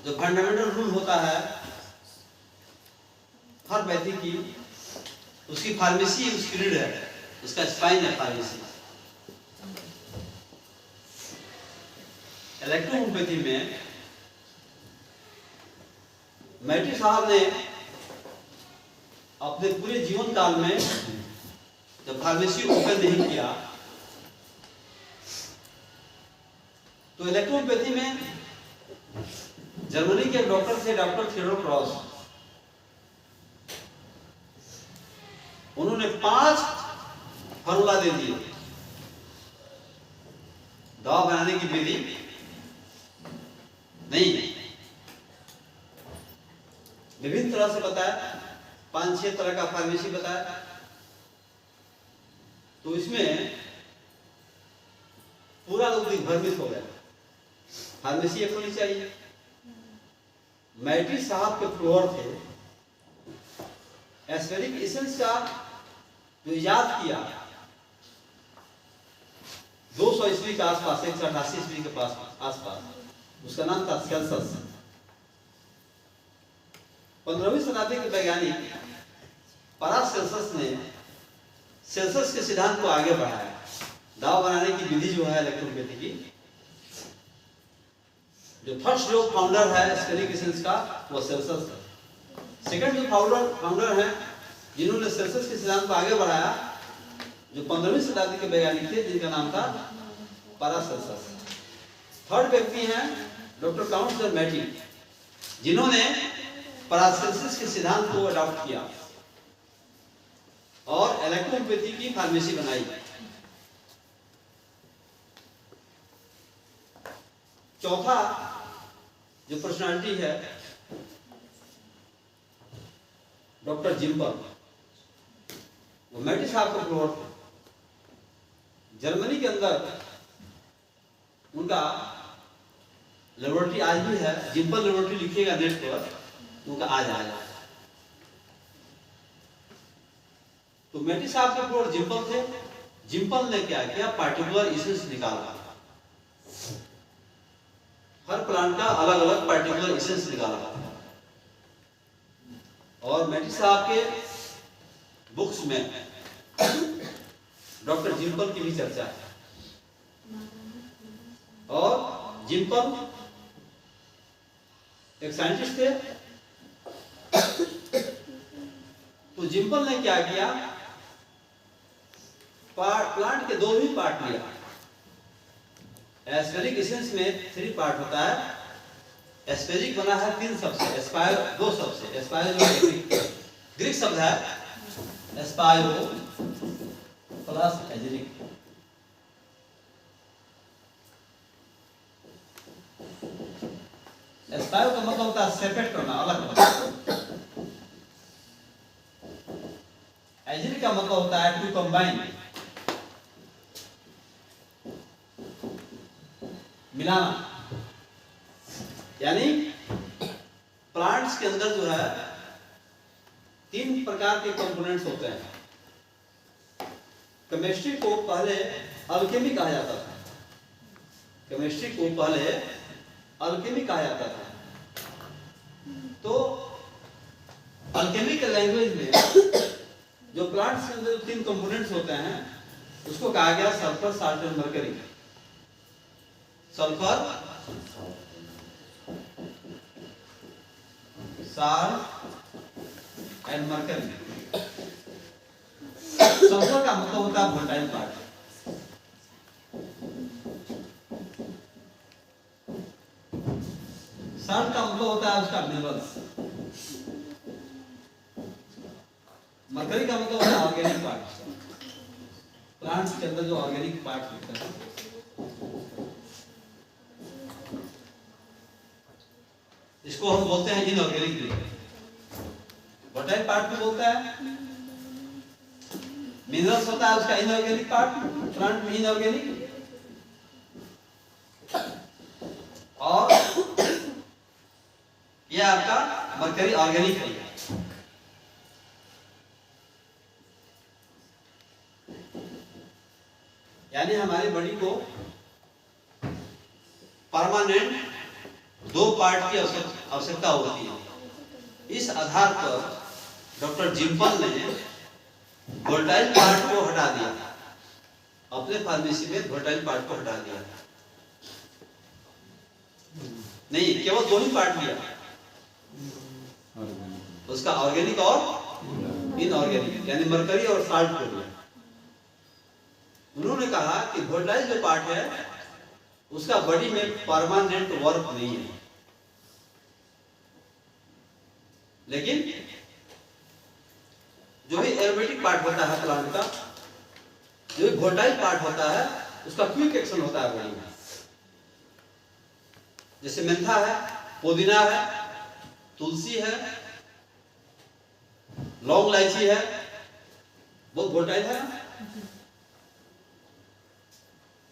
जो fundamental rule होता है हर पैथी की, उसकी फार्मेसी उसकी रीड है, उसका स्पाइन है फार्मेसी। इलेक्ट्रोहोम्योपैथी में मैट्री साहब ने अपने पूरे जीवन काल में जब फार्मेसी ओपन नहीं किया, तो इलेक्ट्रोहोम्योपैथी में जर्मनी के डॉक्टर थे डॉक्टर थियोडोर क्रॉस। उन्होंने 5 फॉर्मूला दे दिए दवा बनाने की विधि। नहीं, विभिन्न तरह से बताया, 5-6 तरह का फार्मेसी बताया। तो इसमें पूरा लोग दिग्भ्रमित हो गया। फार्मेसी एक होनी चाहिए। मैट्री साहब के फ्लोर थे, एस्पेरिक एसेंस का जो इजाद किया 200 ईस्वी के आसपास, 188 ईस्वी के पास आसपास, उसका नाम था सेल्सस। 15वीं शताब्दी के वैज्ञानिक पारासेल्सस ने सेल्सस के सिद्धांत को आगे बढ़ाया। दवा बनाने की विधि जो है इलेक्ट्रोहोम्योपैथी की, जो फर्स्ट जो फाउंडर है एस्पेरिक एसेंस का वो सेल्सस है। सेकंड जो फाउंडर है जिन्होंने सेल्सस के सिद्धांत को आगे बढ़ाया, जो 15वीं शताब्दी के वैज्ञानिक थे जिनका नाम था पारासेल्सस। थर्ड व्यक्ति हैं डॉक्टर काउंट जॉन मैटी, जिन्होंने पारासेल्सस के सिद्धांत को अडॉप्ट किया और इलेक्ट्रोहोम्योपैथी की फार्मेसी बनाई। चौथा जो पर्सनालिटी है डॉक्टर जिम्पल, वो मैटी साहब का फ्लोर थे। जर्मनी के अंदर उनका लेबोरेटरी आज भी है, जिम्पल लेबोरेटरी लिखिएगा नेट पर, उनका आज आएगा। तो मैटी साहब के फ्लोर जिम्पल थे। जिम्पल ने क्या किया, पार्टिकुलर एसेंस निकाला, हर प्लांट का अलग अलग पार्टिकुलर एसेंस निकाला। और मैटी साहब के बुक्स में डॉक्टर जिम्पल की भी चर्चा है। और जिम्पल एक साइंटिस्ट थे। तो जिम्पल ने क्या किया, प्लांट के 2 ही पार्ट लिया। एस्पेरिक एसेंस में 3 पार्ट होता है। एस्पेरिक बना है 3 शब्द से, एस्पायर 2 शब्द से। एस्पायर जो ग्रीक शब्द है, एस्पायरो प्लस एजेरिक। एस्पायर का मतलब होता है सेपरेट करना, अलग करना। एजेरिक का मतलब होता है टू कंबाइन, मिलाना। यानी प्लांट्स के अंदर जो है 3 प्रकार के कंपोनेंट्स होते हैं। केमिस्ट्री को पहले अल्केमी कहा जाता था। केमिस्ट्री को पहले अल्केमी कहा जाता था। तो अल्केमी के लैंग्वेज में जो प्लांट्स के अंदर 3 कंपोनेंट्स होते हैं उसको कहा गया sulphur, salt and mercury. Sulphur, salt and mercury. Sulphur का मतलब होता है वोलेटाइल पार्ट। साल्ट का मतलब होता है उसका मिनरल्स। मरकरी का मतलब होता है ऑर्गेनिक पार्ट। प्लांट्स के अंदर जो ऑर्गेनिक पार्ट होता है, इसको हम बोलते हैं इनऑर्गेनिक। वोलेटाइल पार्ट को बोलता है, मिनरल्स होता है उसका इनऑर्गेनिक पार्ट, प्लांट में इनऑर्गेनिक। और यह आपका मरकरी ऑर्गेनिक है। यानी हमारी बॉडी को परमानेंट 2 पार्ट की आवश्यकता होती है। इस आधार पर डॉक्टर जिम्पल ने वोलेटाइल पार्ट को हटा दिया, अपने फार्मेसी में वोलेटाइल पार्ट को हटा दिया, नहीं केवल 2 ही पार्ट लिया, उसका ऑर्गेनिक और इनऑर्गेनिक, यानी मरकरी और साल्ट को लिया। उन्होंने कहा कि वोलेटाइल जो पार्ट है उसका बॉडी में परमानेंट वर्क नहीं है, लेकिन जो भी एरोमेटिक पार्ट होता है प्लांट का, जो भी वोलेटाइल पार्ट होता है उसका क्विक एक्शन होता है बॉडी में। जैसे मेंथा है, पुदीना है, तुलसी है, लौंग इलायची है, बहुत वोलेटाइल है।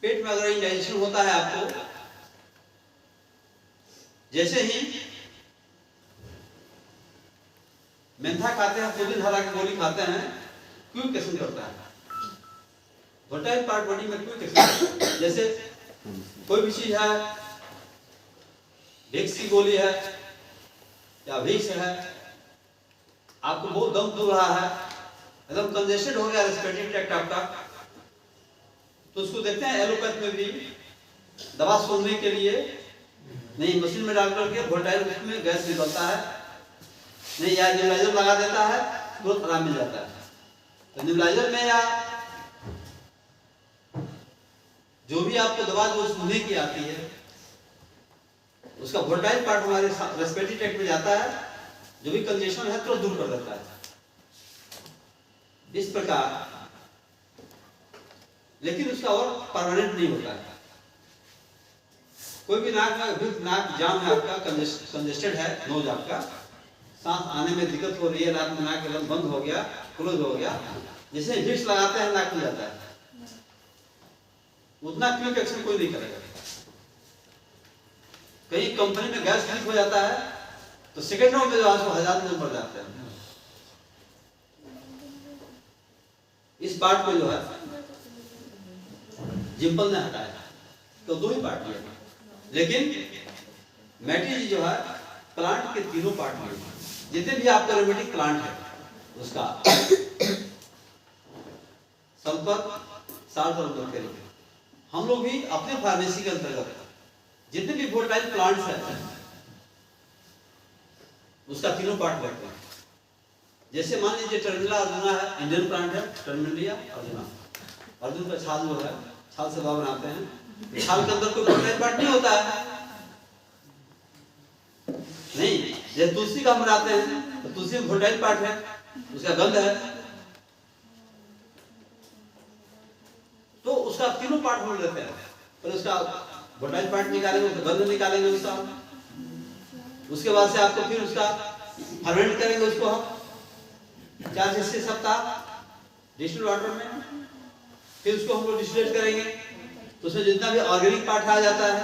पेट में अगर इंडाइजेशन होता है आपको, जैसे ही मेंथा खाते हैं, पुदीना हरा की गोली खाते हैं, क्विक एक्शन करता है, वोलेटाइल पार्ट बॉडी में क्विक एक्शन। जैसे कोई भी चीज है, विक्स की गोली है या विक्स है, आपको बहुत दम दुख रहा है, एकदम कंजेस्टेड हो गया रेस्पिरेटरी ट्रैक्ट आपका, तो उसको देखते हैं एलोपैथ में भी दवा सूंघने के लिए नहीं, मशीन में डाल करके वोलेटाइल उसमें गैस निकलता है, नहीं या न्यूबलाइजर लगा देता है, तुरंत आराम मिल जाता है। तो न्यूबलाइजर में या जो भी आपको दवा जो सूंघने की आती है, उसका वोलेटाइल पार्ट हमारे रेस्पिरेटरी ट्रैक्ट में जाता है, जो भी कंजेशन है तो दूर कर देता है। इस प्रकार, लेकिन उसका और परमानेंट नहीं होता है। कोई भी नाक जाम है आपका, कंजेस्टेड है नोज आपका, सांस आने में दिक्कत हो रही है, रात में नाक एकदम बंद हो गया, क्लोज हो गया, जैसे विक्स लगाते हैं नाक खुल जाता है, उतना क्विक एक्शन कोई नहीं करेगा। कहीं कंपनी में गैस लीक हो जाता है तो सेकेंडों में जो आपको 1000 में बढ़ जाते हैं। इस पार्ट को जो है जिम्पल ने हटाया, तो 2 ही पार्ट लिए, लेकिन मैटी जी जो है प्लांट के 3 पार्ट लिए। जितने भी आपका एरोमेटिक प्लांट है उसका सल्फर, साल्ट और मरकरी, हम लोग भी अपने फार्मेसी के अंतर्गत जितने भी वोलेटाइल प्लांट्स हैं उसका 3 पार्ट करते हैं। जैसे मान लीजिए टर्मिनला अर्जुना है, इंडियन प्लांट है, टर्मिनलिया अर्जुना, अर्जुन का छाल जो है, छाल से दवा बनाते हैं, छाल के अंदर कोई वोलेटाइल पार्ट नहीं होता है, नहीं। जैसे तुलसी का हम बनाते हैं तो तुलसी में वोलेटाइल पार्ट है, उसका गंध है, तो उसका 3 पार्ट हम लेते हैं, पर उसका वोलेटाइल पार्ट निकालेंगे, उसका गंध निकालेंगे उसका, उसके बाद से आपको फिर उसका फर्मेंट करेंगे उसको हम 4 से 6 सप्ताह डिस्टिल्ड वाटर में, फिर उसको हम लोग डिस्टिलेट करेंगे, तो उसमें जितना भी ऑर्गेनिक पार्ट आ जाता है,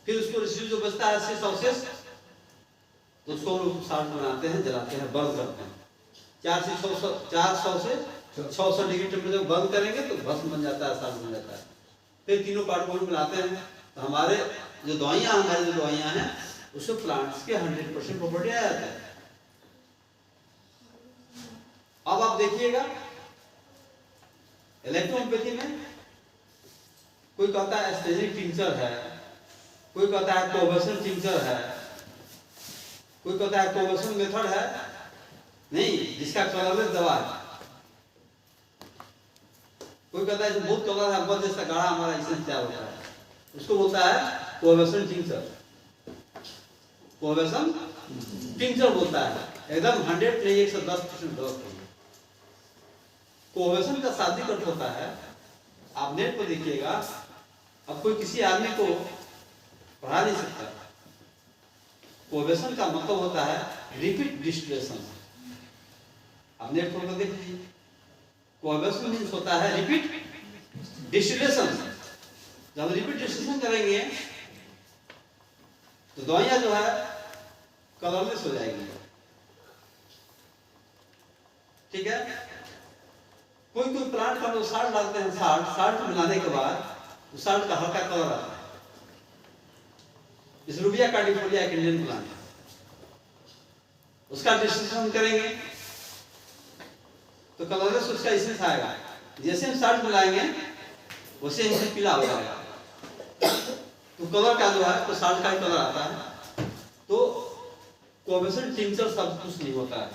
फिर उसको रेसिड्यू जो बचता है 80 तो उसको हम लोग साल्ट बनाते हैं, जलाते हैं, बर्न करते हैं। 400 से 600 डिग्री टेम्परेचर बर्न करेंगे तो भस्म बन जाता है, साल्ट बन जाता है। फिर 3 पार्ट को मिलाते हैं, तो हमारे जो दवाइयाँ हैं उससे प्लांट्स के 100% प्रॉपर्टी आ जाता है। अब आप देखिएगा इलेक्ट्रोहोम्योपैथी में कोई कहता है एस्टेजिक टिंचर है, कोई कहता है कोवेशन टिंचर है, कोई कहता है कोवेशन मेथड है, नहीं जिसका कलरलेस दवा है, कोई कहता है बहुत कलर है, बहुत जैसा गाढ़ा हमारा इससे तैयार होता है, उसको बोलता है कोवेशन टिंचर, कोवेशन टिंचर बोलता है, एकदम 100 नहीं 110% गलत है। कोवेशन का शाब्दिक अर्थ होता है, आप नेट पर देखिएगा, अब कोई किसी आदमी को पढ़ा नहीं सकता, कोवेशन का मतलब होता है रिपीट डिस्टिलेशन। आप नेट पर देख लीजिए, कोवेशन मीन्स होता है रिपीट डिस्टिलेशन। जब रिपीट डिस्टिलेशन करेंगे तो दवाइयां जो है कलरलेस हो जाएगी, ठीक है। कोई प्लांट का लोग साल्ट डालते हैं, साल्ट मिलाने के बाद साल्ट का हल्का कलर आता है, इसरूबिया कार्डिफोलिया एक इंडियन प्लांट है, उसका डिस्कशन करेंगे तो कलरलेस उसका एसेंस आएगा। जैसे हम साल्ट मिलाएंगे वैसे एसेंस पीला हो जाएगा। तो कलर का जो है तो साल्ट का ही कलर आता है। तो कोवेसेंट टिंचर सब कुछ नहीं होता है।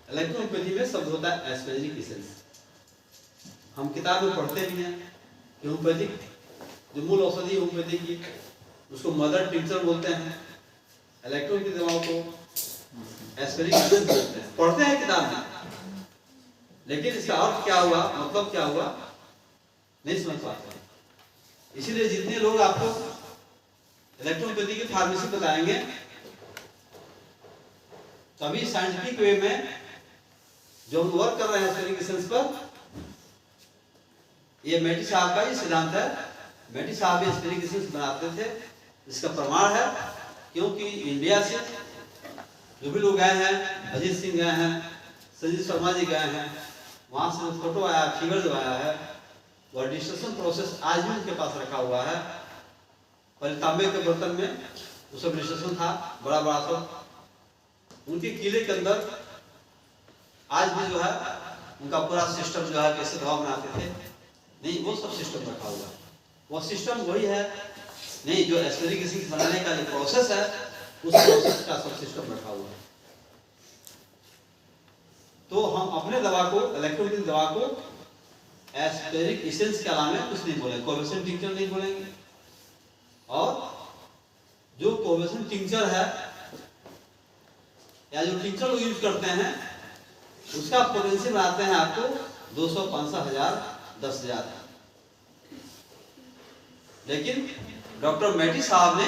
इलेक्ट्रोपैथी में शब्द होता है एस्पेरिक एसेंस। हम किताब में पढ़ते भी हैं कि होम्योपैथिक जो मूल औषधि होम्योपैथी की उसको मदर टिंचर बोलते हैं, इलेक्ट्रो की दवाओं को एस्पेरिक एसेंस बोलते हैं, पढ़ते हैं किताब में। लेकिन इसका अर्थ क्या हुआ, मतलब क्या हुआ, नहीं समझ पाते। इसीलिए जितने लोग आपको इलेक्ट्रोपैथी की फार्मेसी बताएंगे तभी साइंटिफिक वे में जो हम वर्क कर रहे हैं एस्पेरिक एसेंस पर, ये मेटी साहब का ही सिद्धांत है। मेटी साहब एस्पेरिक एसेंस बनाते थे, इसका प्रमाण है। क्योंकि इंडिया से जो भी लोग गए हैं, अजीत सिंह गए हैं, संजीव शर्मा जी गए हैं, वहां से जो फोटो आया, फिगर जो आया है, वह रजिस्ट्रेशन प्रोसेस आज भी उनके पास रखा हुआ है। पहले तांबे के बर्तन में उस रजिस्ट्रेशन था, बड़ा बड़ा सब। उनके किले के अंदर आज भी जो है उनका पूरा सिस्टम जो है कैसे दवा बनाते थे, नहीं वो सब सिस्टम रखा हुआ है। वो सिस्टम वही है, नहीं जो एस्पेरिक एसेंस बनाने का जो प्रोसेस है उस प्रोसेस का सब सिस्टम रखा हुआ है। तो हम अपने दवा को, इलेक्ट्रोपैथिक दवा को एस्पेरिक एसेंस के अलावा कुछ नहीं बोलेंगे, कोवेसेंट टिंचर नहीं बोलेंगे। और जो कोवेसेंट टिंचर है या जो टिंचर लोग यूज करते हैं उसका पोटेंशियल आते हैं आपको 200, 500, 1000, 10,000। लेकिन डॉक्टर मेटी साहब ने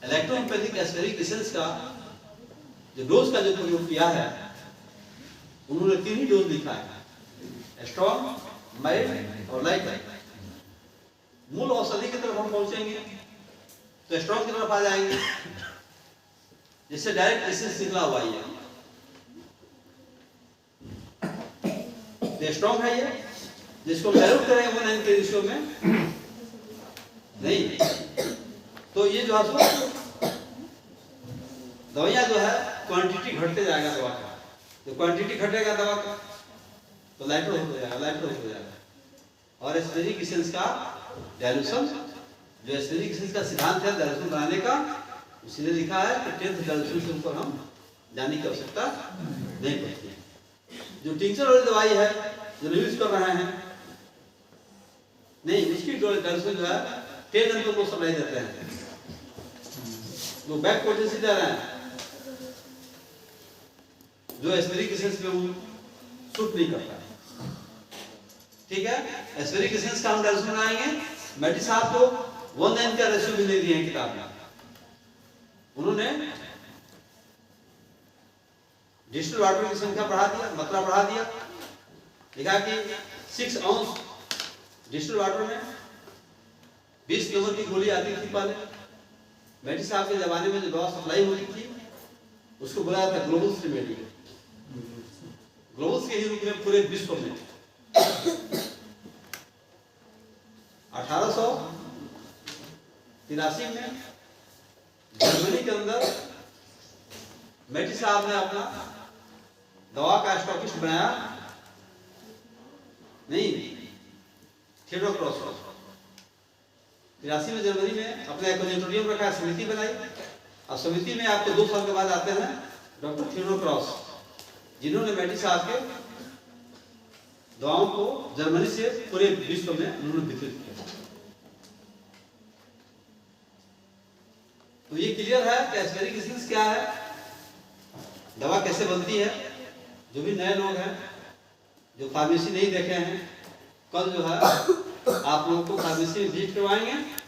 इलेक्ट्रोपैथिक एस्पेरिक एसेंस का जो डोज का जो प्रयोग किया है, उन्होंने 3 ही डोज लिखा है, स्ट्रॉन्ग, माइल्ड और लाइट। मूल औषधि की तरफ हम पहुंचेंगे तो स्ट्रॉन्ग की तरफ आ जाएंगे, जिससे डायरेक्ट एसेंस निकला हुआ है। ये स्ट्रॉन्ग है, ये जिसको डायल्यूट करेंगे 1:9 के रेशियो में नहीं, तो ये जो है दवाइयां जो है क्वांटिटी घटते जाएगा दवा का। जो क्वांटिटी घटेगा दवा का तो लाइटर हो जाएगा, लाइटर हो जाएगा। और एस्पेरिक एसेंस का डाइल्यूशन, जो एस्पेरिक एसेंस का सिद्धांत है डाइल्यूशन बनाने का, उसीने लिखा है कि 10th डाइल्यूशन से ऊपर हम जाने की आवश्यकता नहीं पड़ती है। जो टिंचर वाली दवाई है जो यूज कर रहे हैं, नहीं उसकी डाइल्यूशन जो है 10 एमएल को सप्लाई देते हैं, जो बैक पोटेंसी दे रहे हैं, जो एस्पेरिक एसेंस पे वो सूट नहीं करता है। ठीक है, एस्पेरिक एसेंस का हम डाइल्यूशन बनाएंगे। मेटी साहब को 1:9 का रेशियो भी नहीं दिए हैं किताब में। उन्होंने डिस्टिल वाटर की संख्या बढ़ा दिया, मात्रा बढ़ा दिया। लिखा कि 6 आउंस डिस्टिल वाटर में 20 किलोग्राम की गोली आती थी पहले। मेटी साहब के जमाने में जो दवा सप्लाई होती थी उसको बुलाया था ग्लोबल रेमेडी। ग्लोबल के ही रूप में पूरे विश्व में 1883 में जर्मनी के अंदर मेटी साहब ने अपना दवा का स्टॉकिस्ट बनाया, नहीं थियोडोर क्रॉस। 83 में जर्मनी में अपना एक ऑडिटोरियम रखा, समिति बनाई। और समिति में आपको 2 साल के बाद आते हैं डॉक्टर थियोडोर क्रॉस, जिन्होंने मेटी साहब के दवाओं को जर्मनी से पूरे विश्व में उन्होंने वितरित किया। तो ये क्लियर है कि एस्पेरिक एसेंस क्या है, दवा कैसे बनती है। जो भी नए लोग हैं जो फार्मेसी नहीं देखे हैं, कल जो है आप लोगों को फार्मेसी में विजिट करवाएंगे